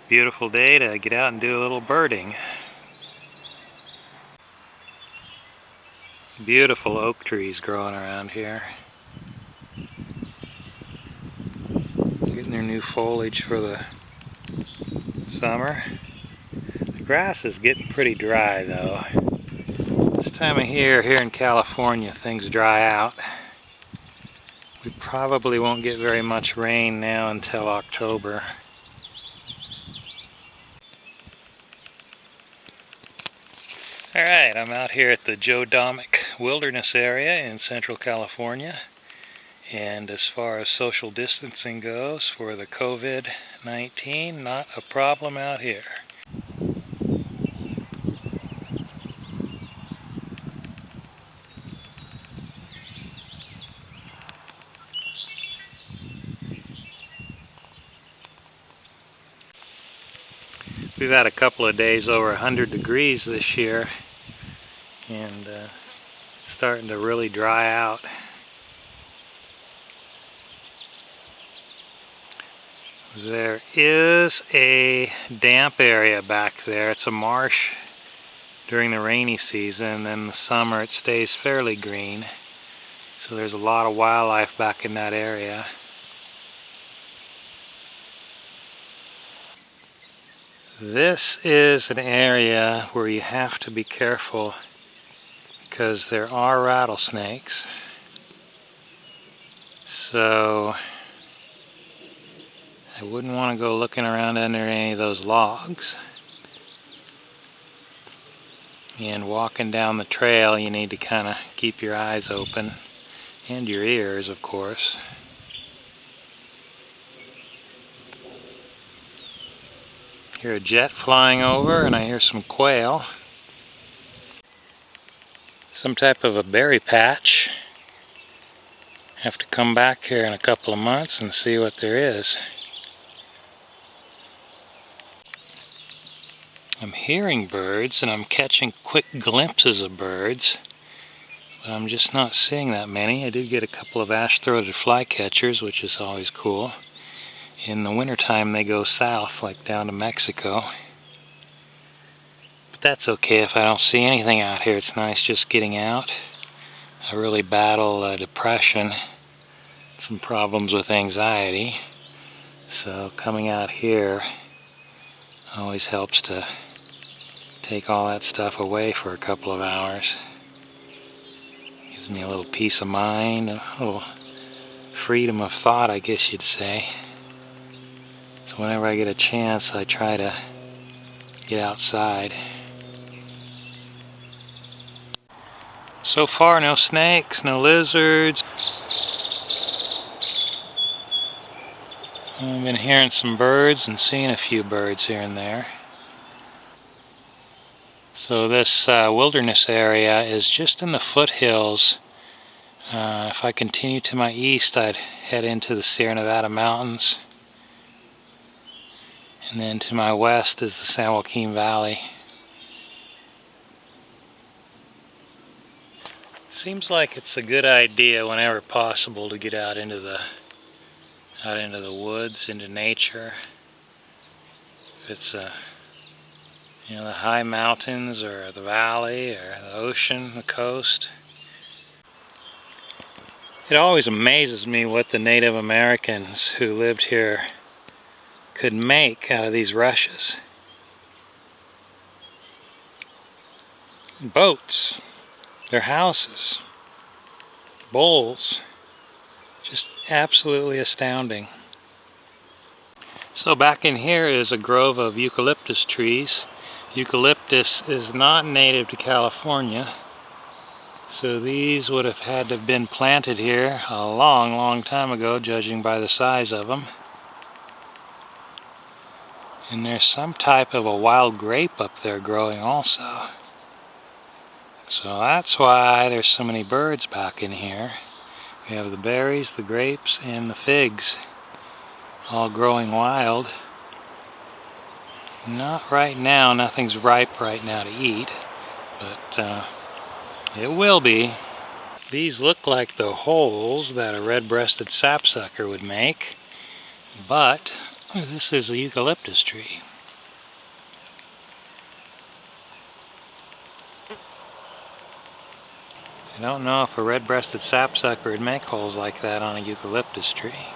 Beautiful day to get out and do a little birding. Beautiful oak trees growing around here. Getting their new foliage for the summer. The grass is getting pretty dry though. This time of year here in California things dry out. We probably won't get very much rain now until October. Alright, I'm out here at the Joe Domick Wilderness area in Central California. And as far as social distancing goes for the COVID-19, not a problem out here. We've had a couple of days over 100 degrees this year, and it's starting to really dry out. There is a damp area back there. It's a marsh during the rainy season, and then in the summer it stays fairly green. So there's a lot of wildlife back in that area. This is an area where you have to be careful because there are rattlesnakes. So I wouldn't want to go looking around under any of those logs. And walking down the trail, you need to kind of keep your eyes open, and your ears, of course. Hear a jet flying over, and I hear some quail. Some type of a berry patch. Have to come back here in a couple of months and see what there is. I'm hearing birds, and I'm catching quick glimpses of birds, but I'm just not seeing that many. I did get a couple of ash-throated flycatchers, which is always cool. In the wintertime they go south, like down to Mexico. But that's okay if I don't see anything out here. It's nice just getting out. I really battle depression, some problems with anxiety. So coming out here always helps to take all that stuff away for a couple of hours. Gives me a little peace of mind, a little freedom of thought, I guess you'd say. So whenever I get a chance, I try to get outside. So far, no snakes, no lizards. I've been hearing some birds and seeing a few birds here and there. So this wilderness area is just in the foothills. If I continue to my east, I'd head into the Sierra Nevada mountains. And then to my west is the San Joaquin Valley. Seems like it's a good idea whenever possible to get out into the woods, into nature. If it's the high mountains or the valley or the ocean, the coast. It always amazes me what the Native Americans who lived here could make out of these rushes. Boats, their houses, bowls, just absolutely astounding. So back in here is a grove of eucalyptus trees. Eucalyptus is not native to California, so these would have had to have been planted here a long time ago, judging by the size of them. And there's some type of a wild grape up there growing also. So that's why there's so many birds back in here. We have the berries, the grapes, and the figs all growing wild. Not right now, nothing's ripe right now to eat, but it will be. These look like the holes that a red-breasted sapsucker would make, but this is a eucalyptus tree. I don't know if a red-breasted sapsucker would make holes like that on a eucalyptus tree.